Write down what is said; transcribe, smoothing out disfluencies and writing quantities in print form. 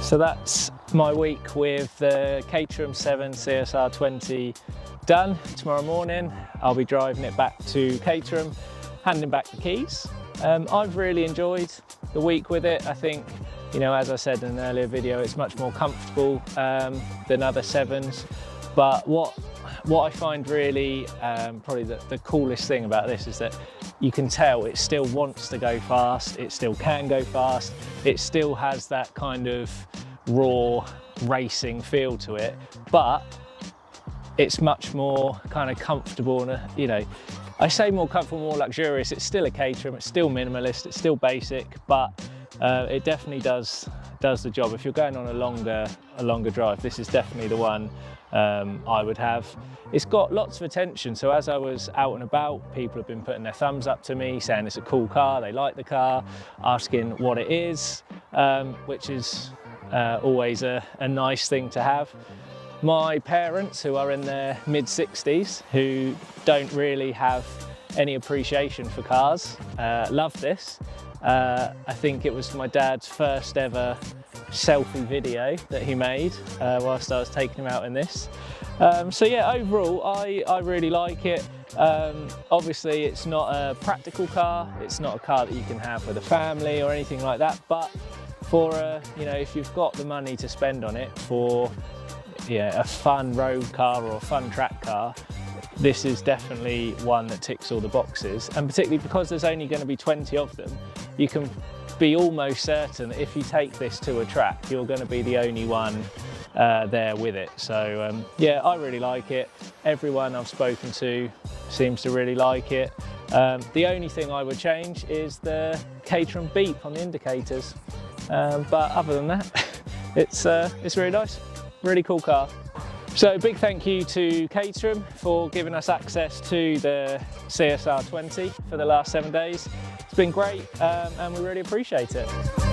So that's my week with the Caterham 7 CSR 20 done. Tomorrow morning I'll be driving it back to Caterham, handing back the keys. I've really enjoyed the week with it. I think, you know, as I said in an earlier video, it's much more comfortable than other 7s. But what I find really probably the coolest thing about this is that you can tell it still wants to go fast, it still can go fast, it still has that kind of raw racing feel to it, but it's much more kind of comfortable and, you know, I say more comfortable, more luxurious. It's still a Caterham, it's still minimalist, it's still basic, but it definitely does the job. If you're going on a longer drive, this is definitely the one I would have. It's got lots of attention, so as I was out and about, people have been putting their thumbs up to me, saying it's a cool car, they like the car, asking what it is, which is always a nice thing to have. My parents, who are in their mid-60s, who don't really have any appreciation for cars, love this. I think it was my dad's first ever selfie video that he made whilst I was taking him out in this. So yeah, overall I really like it. Obviously it's not a practical car, it's not a car that you can have with a family or anything like that, but for you know, if you've got the money to spend on it for a fun road car or a fun track car, this is definitely one that ticks all the boxes. And particularly because there's only going to be 20 of them, you can be almost certain that if you take this to a track, you're going to be the only one there with it. So yeah, I really like it. Everyone I've spoken to seems to really like it. The only thing I would change is the Caterham beep on the indicators. But other than that, it's really nice. Really cool car. So big thank you to Caterham for giving us access to the CSR 20 for the last 7 days. It's been great and we really appreciate it.